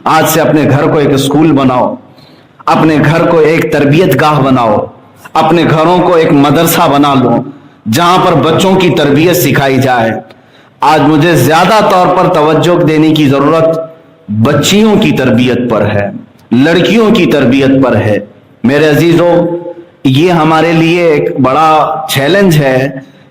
آج سے اپنے گھر کو ایک اسکول بناؤ، اپنے گھر کو ایک تربیت گاہ بناؤ، اپنے گھروں کو ایک مدرسہ بنا لو جہاں پر بچوں کی تربیت سکھائی جائے۔ آج مجھے زیادہ طور پر توجہ دینے کی ضرورت بچیوں کی تربیت پر ہے، لڑکیوں کی تربیت پر ہے۔ میرے عزیزوں، یہ ہمارے لیے ایک بڑا چیلنج ہے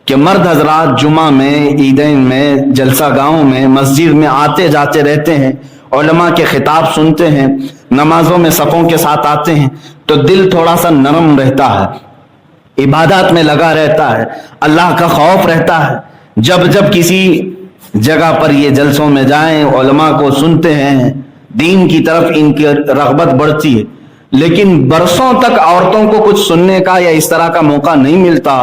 کہ مرد حضرات جمعہ میں، عیدین میں، جلسہ گاہوں میں، مسجد میں آتے جاتے رہتے ہیں، علماء کے خطاب سنتے ہیں، نمازوں میں صفوں کے ساتھ آتے ہیں تو دل تھوڑا سا نرم رہتا ہے، عبادات میں لگا رہتا ہے، اللہ کا خوف رہتا ہے۔ جب جب کسی جگہ پر یہ جلسوں میں جائیں، علماء کو سنتے ہیں، دین کی طرف ان کی رغبت بڑھتی ہے، لیکن برسوں تک عورتوں کو کچھ سننے کا یا اس طرح کا موقع نہیں ملتا،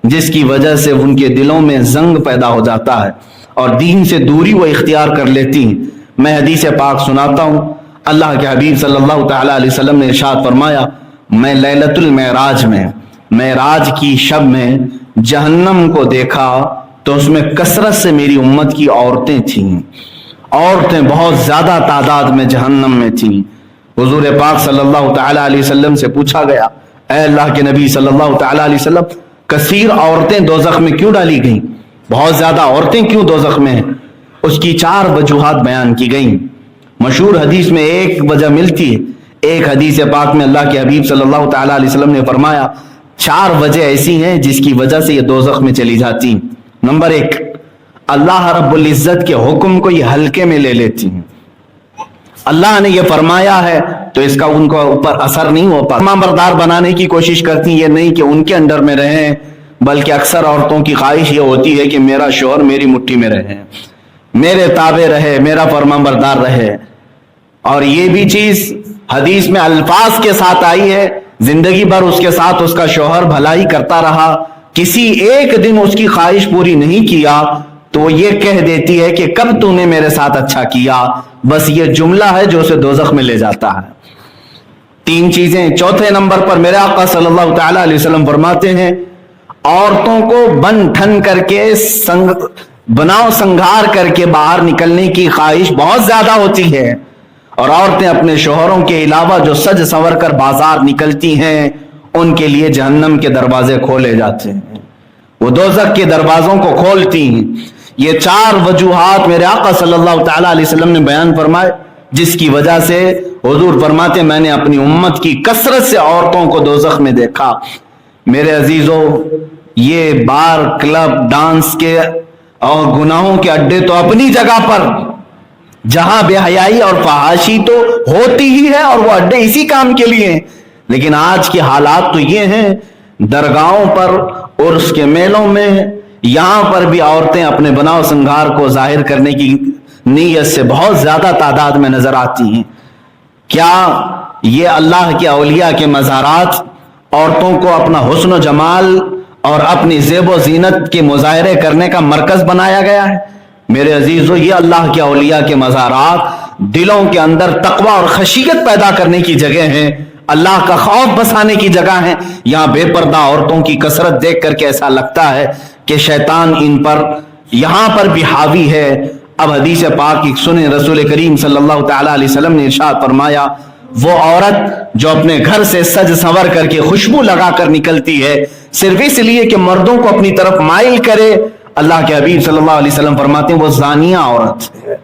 جس کی وجہ سے ان کے دلوں میں زنگ پیدا ہو جاتا ہے اور دین سے دوری وہ اختیار کر لیتی ہیں۔ میں حدیث پاک سناتا ہوں۔ اللہ کے حبیب صلی اللہ تعالی علیہ وسلم نے ارشاد فرمایا، میں لیلۃ المعراج میں، معراج کی شب میں جہنم کو دیکھا تو اس میں کثرت سے میری امت کی عورتیں تھیں، عورتیں بہت زیادہ تعداد میں جہنم میں تھیں۔ حضور پاک صلی اللہ تعالی علیہ وسلم سے پوچھا گیا، اے اللہ کے نبی صلی اللہ تعالی علیہ وسلم، کثیر عورتیں دوزخ میں کیوں ڈالی گئیں؟ بہت زیادہ عورتیں کیوں دوزخ میں ہیں؟ اس کی 4 وجوہات بیان کی گئیں۔ مشہور حدیث میں ایک وجہ ملتی ہے، ایک حدیث پاک میں اللہ کے حبیب صلی اللہ تعالی علیہ وسلم نے فرمایا 4 وجہ ایسی ہیں جس کی وجہ سے یہ دوزخ میں چلی جاتی ہیں۔ نمبر 1، اللہ رب العزت کے حکم کو یہ ہلکے میں لے لیتی ہیں۔ اللہ نے یہ فرمایا ہے تو اس کا ان کو اوپر اثر نہیں ہو پاتا، فرمانبردار بنانے کی کوشش کرتی ہیں، یہ نہیں کہ ان کے انڈر میں رہیں، بلکہ اکثر عورتوں کی خواہش یہ ہوتی ہے کہ میرا شوہر میری مٹھی میں رہے، میرے تابع رہے، میرا فرمانبردار رہے۔ اور یہ بھی چیز حدیث میں الفاظ کے ساتھ آئی ہے، زندگی بھر اس کے ساتھ اس کا شوہر بھلائی کرتا رہا، کسی ایک دن اس کی خواہش پوری نہیں کیا تو وہ یہ کہہ دیتی ہے کہ کب تو نے میرے ساتھ اچھا کیا۔ بس یہ جملہ ہے جو اسے دوزخ میں لے جاتا ہے۔ 3 چیزیں۔ چوتھے نمبر پر میرے آقا صلی اللہ تعالی علیہ وسلم فرماتے ہیں، عورتوں کو بن ٹھن کر کے بناؤ سنگھار کر کے باہر نکلنے کی خواہش بہت زیادہ ہوتی ہے، اور عورتیں اپنے شوہروں کے علاوہ جو سج سنور کر بازار نکلتی ہیں ان کے لیے جہنم کے دروازے کھولے جاتے ہیں، وہ دوزخ کے دروازوں کو کھولتی ہیں۔ یہ 4 وجوہات میرے آقا صلی اللہ تعالی علیہ وسلم نے بیان فرمائے، جس کی وجہ سے حضور فرماتے میں نے اپنی امت کی کثرت سے عورتوں کو دوزخ میں دیکھا۔ میرے عزیزوں، یہ بار، کلب، ڈانس کے اور گناہوں کے اڈے تو اپنی جگہ پر، جہاں بے حیائی اور فحاشی تو ہوتی ہی ہے اور وہ اڈے اسی کام کے لیے ہیں، لیکن آج کے حالات تو یہ ہیں، درگاہوں پر، عرس کے میلوں میں، یہاں پر بھی عورتیں اپنے بناؤ سنگھار کو ظاہر کرنے کی نیت سے بہت زیادہ تعداد میں نظر آتی ہیں۔ کیا یہ اللہ کے اولیاء کے مزارات عورتوں کو اپنا حسن و جمال اور اپنی زیب و زینت کے مظاہرے کرنے کا مرکز بنایا گیا ہے؟ میرے عزیزو، یہ اللہ کے اولیاء کے مزارات دلوں کے اندر تقوی اور خشیت پیدا کرنے کی جگہ ہیں، اللہ کا خوف بسانے کی جگہ ہیں۔ یہاں بے پردہ عورتوں کی کثرت دیکھ کر کے ایسا لگتا ہے کہ شیطان ان پر یہاں پر بھی حاوی ہے۔ اب حدیث پاک کی سنیں، رسول کریم صلی اللہ تعالی علیہ وسلم نے ارشاد فرمایا، وہ عورت جو اپنے گھر سے سج سنور کر کے خوشبو لگا کر نکلتی ہے صرف اس لیے کہ مردوں کو اپنی طرف مائل کرے، اللہ کے حبیب صلی اللہ علیہ وسلم فرماتے ہیں وہ زانیہ عورت ہے،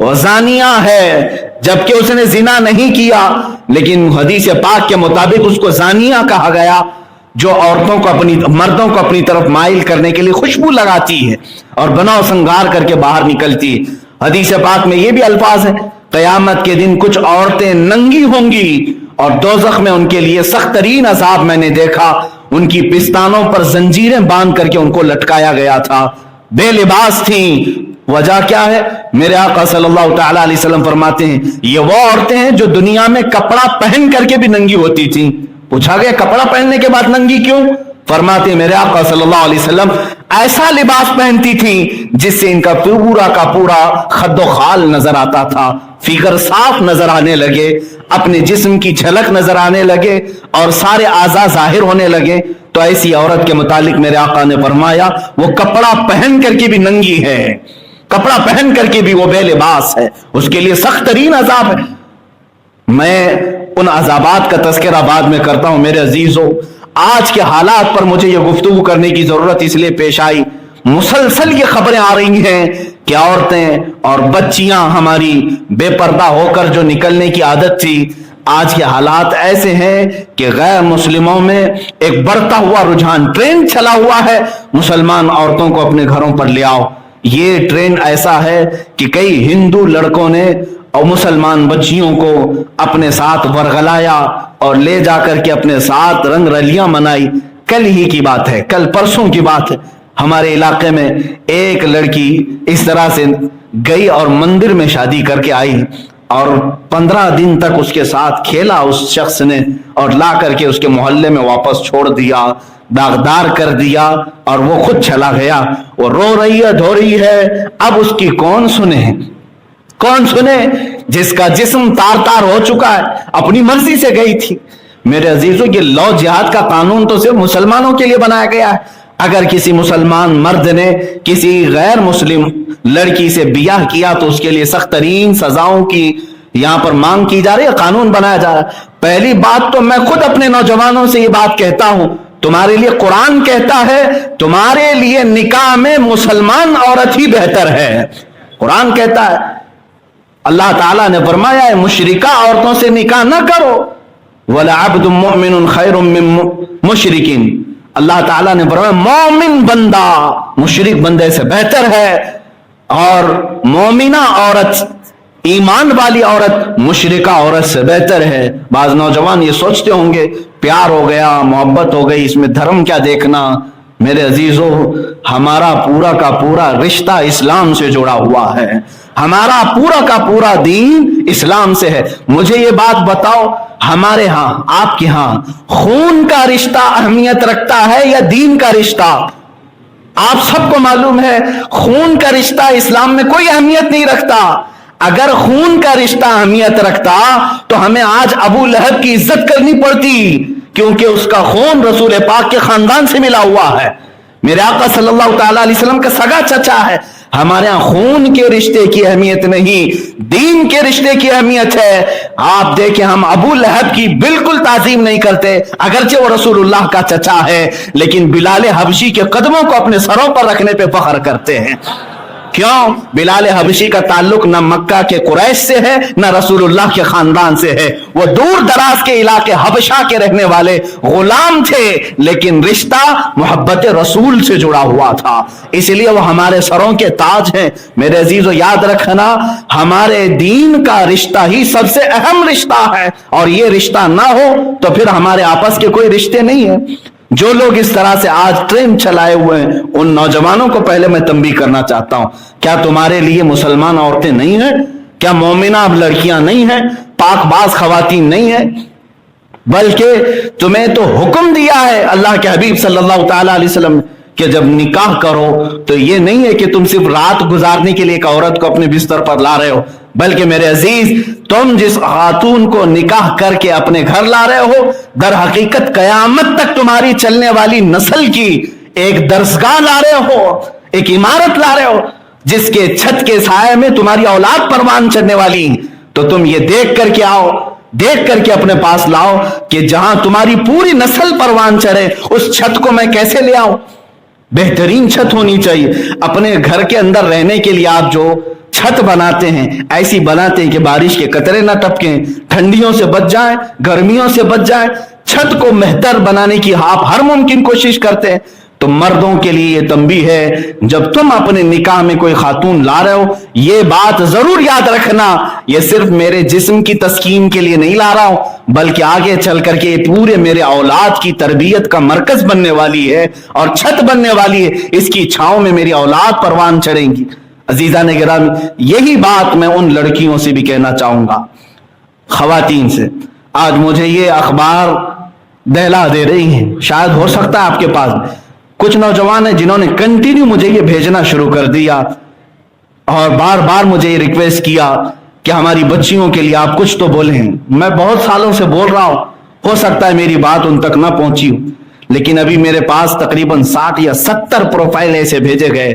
وہ زانیہ ہے، جبکہ اس نے زنا نہیں کیا، لیکن حدیث پاک کے مطابق اس کو زانیہ کہا گیا، جو عورتوں کو مردوں کو اپنی طرف مائل کرنے کے لیے خوشبو لگاتی ہے اور بناؤ سنگار کر کے باہر نکلتی ہے۔ حدیث پاک میں یہ بھی الفاظ ہیں، قیامت کے دن کچھ عورتیں ننگی ہوں گی اور دوزخ میں ان کے لیے سخت ترین عذاب میں نے دیکھا، ان کی پستانوں پر زنجیریں باندھ کر کے ان کو لٹکایا گیا تھا، بے لباس تھیں۔ وجہ کیا ہے؟ میرے آقا صلی اللہ تعالی علیہ وسلم فرماتے ہیں یہ وہ عورتیں ہیں جو دنیا میں کپڑا پہن کر کے بھی ننگی ہوتی تھیں۔ پوچھا گیا کپڑا پہننے کے بعد ننگی کیوں؟ فرماتے ہیں میرے آقا صلی اللہ علیہ وسلم ایسا لباس پہنتی تھیں جس سے ان کا پورا کا پورا خد و خال نظر آتا تھا، فگر صاف نظر آنے لگے، اپنے جسم کی جھلک نظر آنے لگے اور سارے اعضاء ظاہر ہونے لگے۔ تو ایسی عورت کے متعلق میرے آقا نے فرمایا وہ کپڑا پہن کر کے بھی ننگی ہے۔ کپڑا پہن کر کے بھی وہ بے لباس ہے، اس کے لیے سخت ترین عذاب ہے۔ میں ان عذابات کا تذکرہ بعد میں کرتا ہوں۔ میرے عزیزو، آج کے حالات پر مجھے یہ گفتگو کرنے کی ضرورت اس لیے پیش آئی، مسلسل یہ خبریں آ رہی ہیں کہ عورتیں اور بچیاں ہماری بے پردہ ہو کر جو نکلنے کی عادت تھی، آج کے حالات ایسے ہیں کہ غیر مسلموں میں ایک بڑھتا ہوا رجحان، ٹرینڈ چلا ہوا ہے، مسلمان عورتوں کو اپنے گھروں پر لے آؤ۔ یہ ٹرینڈ ایسا ہے کہ کئی ہندو لڑکوں نے اور مسلمان بچیوں کو اپنے ساتھ ورغلایا اور لے جا کر کے اپنے ساتھ رنگ رلیاں منائی۔ کل ہی کی بات ہے، کل پرسوں کی بات ہے، ہمارے علاقے میں ایک لڑکی اس طرح سے گئی اور مندر میں شادی کر کے آئی اور 15 دن تک اس کے ساتھ کھیلا اس شخص نے، اور لا کر کے اس کے محلے میں واپس چھوڑ دیا، داغدار کر دیا، اور وہ خود چلا گیا۔ وہ رو رہی ہے، دھو رہی ہے، اب اس کی کون سنے؟ کون سنے جس کا جسم تار تار ہو چکا ہے، اپنی مرضی سے گئی تھی۔ میرے عزیزوں، یہ لو جہاد کا قانون تو صرف مسلمانوں کے لیے بنایا گیا ہے۔ اگر کسی مسلمان مرد نے کسی غیر مسلم لڑکی سے بیاہ کیا تو اس کے لیے سخت ترین سزاؤں کی یہاں پر مانگ کی جا رہی ہے، قانون بنایا جا رہا ہے۔ پہلی بات تو میں خود اپنے نوجوانوں سے یہ بات کہتا ہوں، تمہارے لیے قرآن کہتا ہے تمہارے لیے نکاح میں مسلمان عورت ہی بہتر ہے۔ قرآن کہتا ہے، اللہ تعالیٰ نے فرمایا ہے مشرکہ عورتوں سے نکاح نہ کرو، وَلَعَبْدٌ مُؤْمِنٌ خَيْرٌ مِّن مُشْرِكٍ۔ اللہ تعالیٰ نے فرمایا مومن بندہ مشرک بندے سے بہتر ہے، اور مومنہ عورت، ایمان والی عورت مشرکہ عورت سے بہتر ہے۔ بعض نوجوان یہ سوچتے ہوں گے پیار ہو گیا، محبت ہو گئی، اس میں دھرم کیا دیکھنا؟ میرے عزیزو، ہمارا پورا کا پورا رشتہ اسلام سے جڑا ہوا ہے، ہمارا پورا کا پورا دین اسلام سے ہے۔ مجھے یہ بات بتاؤ، ہمارے ہاں، آپ کے ہاں خون کا رشتہ اہمیت رکھتا ہے یا دین کا رشتہ؟ آپ سب کو معلوم ہے خون کا رشتہ اسلام میں کوئی اہمیت نہیں رکھتا۔ اگر خون کا رشتہ اہمیت رکھتا تو ہمیں آج ابو لہب کی عزت کرنی پڑتی، کیونکہ اس کا خون رسول پاک کے خاندان سے ملا ہوا ہے، میرے آقا صلی اللہ تعالی علیہ وسلم کا سگا چچا ہے۔ ہمارے ہاں خون کے رشتے کی اہمیت نہیں، دین کے رشتے کی اہمیت ہے۔ آپ دیکھیں، ہم ابو لہب کی بالکل تعظیم نہیں کرتے، اگرچہ وہ رسول اللہ کا چچا ہے، لیکن بلال حبشی کے قدموں کو اپنے سروں پر رکھنے پہ فخر کرتے ہیں۔ کیوں؟ بلال حبشی کا تعلق نہ مکہ کے قریش سے ہے نہ رسول اللہ کے خاندان سے ہے، وہ دور دراز کے علاقے حبشہ کے رہنے والے غلام تھے، لیکن رشتہ محبت رسول سے جڑا ہوا تھا، اس لیے وہ ہمارے سروں کے تاج ہیں۔ میرے عزیزو، یاد رکھنا، ہمارے دین کا رشتہ ہی سب سے اہم رشتہ ہے، اور یہ رشتہ نہ ہو تو پھر ہمارے آپس کے کوئی رشتے نہیں ہیں۔ جو لوگ اس طرح سے آج ٹرینڈ چلائے ہوئے ہیں، ان نوجوانوں کو پہلے میں تنبیہ کرنا چاہتا ہوں، کیا تمہارے لیے مسلمان عورتیں نہیں ہیں؟ کیا مومنہ اب لڑکیاں نہیں ہیں؟ پاک باز خواتین نہیں ہیں؟ بلکہ تمہیں تو حکم دیا ہے اللہ کے حبیب صلی اللہ تعالی علیہ وسلم کہ جب نکاح کرو تو یہ نہیں ہے کہ تم صرف رات گزارنے کے لیے ایک عورت کو اپنے بستر پر لا رہے ہو، بلکہ میرے عزیز، تم جس خاتون کو نکاح کر کے اپنے گھر لا رہے ہو، در حقیقت قیامت تک تمہاری چلنے والی نسل کی ایک درسگاہ لا رہے ہو، ایک عمارت لا رہے ہو جس کے چھت کے سائے میں تمہاری اولاد پروان چڑھنے والی۔ تو تم یہ دیکھ کر کے آؤ، دیکھ کر کے اپنے پاس لاؤ کہ جہاں تمہاری پوری نسل پروان چڑھے، اس چھت کو میں کیسے لے آؤں؟ بہترین چھت ہونی چاہیے۔ اپنے گھر کے اندر رہنے کے لیے آپ جو چھت بناتے ہیں، ایسی بناتے ہیں کہ بارش کے قطرے نہ ٹپکیں، ٹھنڈیوں سے بچ جائیں، گرمیوں سے بچ جائیں، چھت کو بہتر بنانے کی آپ ہر ممکن کوشش کرتے ہیں۔ تو مردوں کے لیے یہ تنبیہ ہے، جب تم اپنے نکاح میں کوئی خاتون لا رہے ہو، یہ بات ضرور یاد رکھنا، یہ صرف میرے جسم کی تسکین کے لیے نہیں لا رہا ہوں، بلکہ آگے چل کر کے پورے میرے اولاد کی تربیت کا مرکز بننے والی ہے اور چھت بننے والی ہے، اس کی چھاؤں میں میری اولاد پروان چڑھیں گی۔ عزیزان گرامی، یہی بات میں ان لڑکیوں سے بھی کہنا چاہوں گا، خواتین سے۔ آج مجھے یہ اخبار دہلا دے رہی ہیں، شاید ہو سکتا ہے آپ کے پاس کچھ نوجوان ہیں جنہوں نے کنٹینیو مجھے یہ بھیجنا شروع کر دیا اور بار بار مجھے یہ ریکویسٹ کیا کہ ہماری بچیوں کے لیے آپ کچھ تو بولیں۔ میں بہت سالوں سے بول رہا ہوں، ہو سکتا ہے میری بات ان تک نہ پہنچی ہو، لیکن ابھی میرے پاس تقریباً 60 یا 70 پروفائل ایسے بھیجے گئے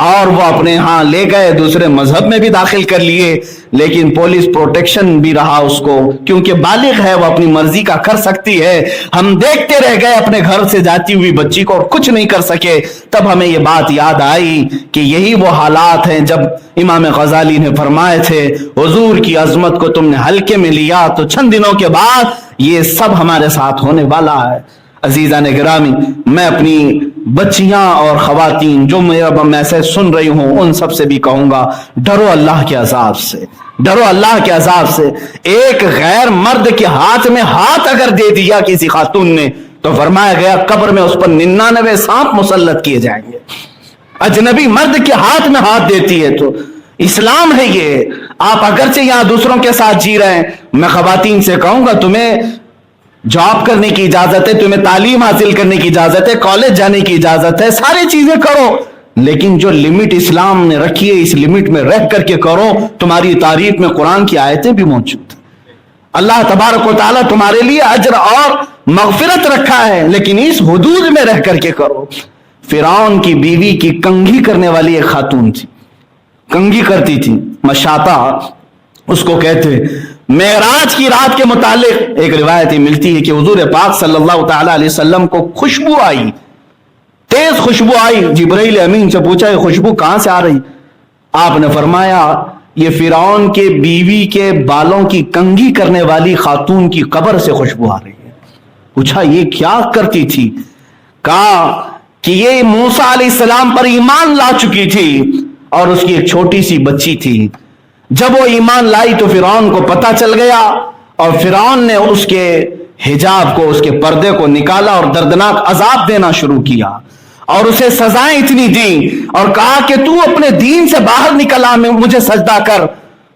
اور وہ اپنے ہاں لے گئے, دوسرے مذہب میں بھی داخل کر لیے, لیکن پولیس پروٹیکشن بھی رہا اس کو, کیونکہ بالغ ہے, وہ اپنی مرضی کا کر سکتی ہے. ہم دیکھتے رہ گئے اپنے گھر سے جاتی ہوئی بچی کو اور کچھ نہیں کر سکے. تب ہمیں یہ بات یاد آئی کہ یہی وہ حالات ہیں جب امام غزالی نے فرمائے تھے حضور کی عظمت کو تم نے ہلکے میں لیا تو چند دنوں کے بعد یہ سب ہمارے ساتھ ہونے والا ہے. عزیزان گرامی, میں اپنی بچیاں اور خواتین جو میرا میسج سن رہی ہوں ان سب سے بھی کہوں گا, ڈرو اللہ کے عذاب سے, ڈرو اللہ کے عذاب سے. ایک غیر مرد کے ہاتھ میں ہاتھ اگر دے دیا کسی خاتون نے تو فرمایا گیا قبر میں اس پر 99 سانپ مسلط کیے جائیں گے. اجنبی مرد کے ہاتھ میں ہاتھ دیتی ہے تو اسلام ہے یہ. آپ اگرچہ یہاں دوسروں کے ساتھ جی رہے ہیں, میں خواتین سے کہوں گا تمہیں جاب کرنے کی اجازت ہے, تمہیں تعلیم حاصل کرنے کی اجازت ہے, کالج جانے کی اجازت ہے, ساری چیزیں کرو, لیکن جو لمٹ اسلام نے رکھی ہے اس لمٹ میں رہ کر کے کرو. تمہاری تعریف میں قرآن کی آیتیں بھی موجود ہیں. اللہ تبارک و تعالیٰ تمہارے لیے اجر اور مغفرت رکھا ہے, لیکن اس حدود میں رہ کر کے کرو. فرعون کی بیوی کی کنگھی کرنے والی ایک خاتون تھی, کنگھی کرتی تھی, مشاطہ اس کو کہتے. معراج کی رات کے متعلق ایک روایت ملتی ہے کہ حضور پاک صلی اللہ تعالی علیہ وسلم کو خوشبو آئی, تیز خوشبو آئی. جبرائیل امین سے پوچھا یہ خوشبو کہاں سے آ رہی؟ آپ نے فرمایا یہ فرعون کے بیوی کے بالوں کی کنگھی کرنے والی خاتون کی قبر سے خوشبو آ رہی ہے. پوچھا یہ کیا کرتی تھی؟ کہا کہ یہ موسیٰ علیہ السلام پر ایمان لا چکی تھی اور اس کی ایک چھوٹی سی بچی تھی. جب وہ ایمان لائی تو فرعون کو پتہ چل گیا اور فرعون نے اس کے حجاب کو, اس کے پردے کو نکالا اور دردناک عذاب دینا شروع کیا اور اسے سزائیں اتنی دیں اور کہا کہ تو اپنے دین سے باہر نکلا, میں مجھے سجدہ کر.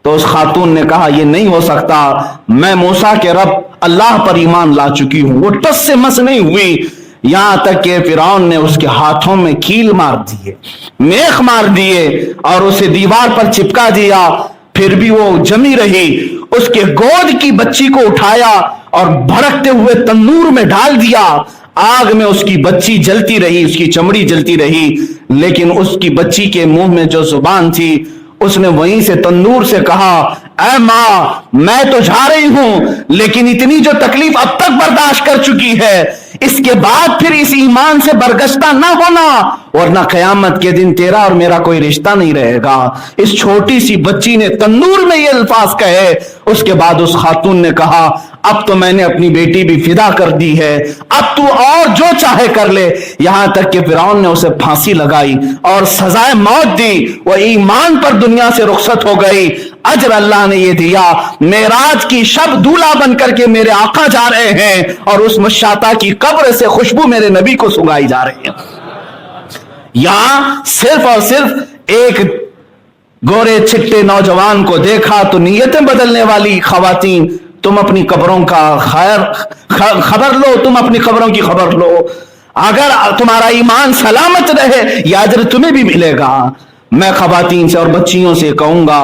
تو اس خاتون نے کہا یہ نہیں ہو سکتا, میں موسیٰ کے رب اللہ پر ایمان لا چکی ہوں. وہ ٹس سے مس نہیں ہوئی, یہاں تک کہ فرعون نے اس کے ہاتھوں میں کیل مار دیے, میخ مار دیے اور اسے دیوار پر چپکا دیا. پھر بھی وہ جمی رہی. اس کے گود کی بچی کو اٹھایا اور بھڑکتے ہوئے تنور میں ڈال دیا. آگ میں اس کی بچی جلتی رہی, اس کی چمڑی جلتی رہی, لیکن اس کی بچی کے منہ میں جو زبان تھی اس نے وہیں سے تندور سے کہا اے ماں میں تو جا رہی ہوں, لیکن اتنی جو تکلیف اب تک برداشت کر چکی ہے اس کے بعد پھر اس ایمان سے برگشتہ نہ ہونا, ورنہ قیامت کے دن تیرا اور میرا کوئی رشتہ نہیں رہے گا. اس چھوٹی سی بچی نے تندور میں یہ الفاظ کہے. اس کے بعد اس خاتون نے کہا اب تو میں نے اپنی بیٹی بھی فدا کر دی ہے, اب تو اور جو چاہے کر لے. یہاں تک کہ فرعون نے اسے پھانسی لگائی اور سزائے موت دی. وہ ایمان پر دنیا سے رخصت ہو گئی. اجر اللہ نے یہ دیا, معراج کی شب دولہا بن کر کے میرے آقا جا رہے ہیں اور اس مشاطہ کی قبر سے خوشبو میرے نبی کو سنگائی جا رہی ہے. یہاں صرف اور صرف ایک گورے چھٹے نوجوان کو دیکھا تو نیتیں بدلنے والی خواتین, تم اپنی قبروں کا خبر لو, تم اپنی قبروں کی خبر لو. اگر تمہارا ایمان سلامت رہے یہ اجر تمہیں بھی ملے گا. میں خواتین سے اور بچیوں سے کہوں گا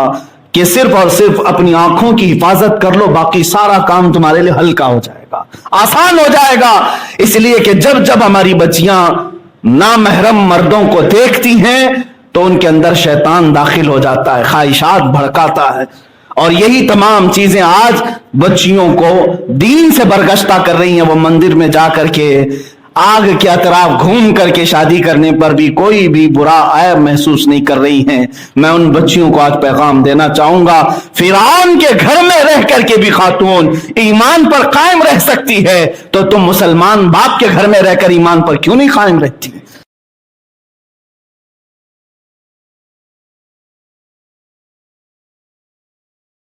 کہ صرف اور صرف اپنی آنکھوں کی حفاظت کر لو, باقی سارا کام تمہارے لیے ہلکا ہو جائے گا, آسان ہو جائے گا. اس لیے کہ جب جب ہماری بچیاں نامحرم مردوں کو دیکھتی ہیں تو ان کے اندر شیطان داخل ہو جاتا ہے, خواہشات بھڑکاتا ہے, اور یہی تمام چیزیں آج بچیوں کو دین سے برگشتہ کر رہی ہیں. وہ مندر میں جا کر کے آگ کے اطراف گھوم کر کے شادی کرنے پر بھی کوئی بھی برا عیب محسوس نہیں کر رہی ہیں. میں ان بچیوں کو آج پیغام دینا چاہوں گا, فرعون کے گھر میں رہ کر کے بھی خاتون ایمان پر قائم رہ سکتی ہے, تو تم مسلمان باپ کے گھر میں رہ کر ایمان پر کیوں نہیں قائم رہتی؟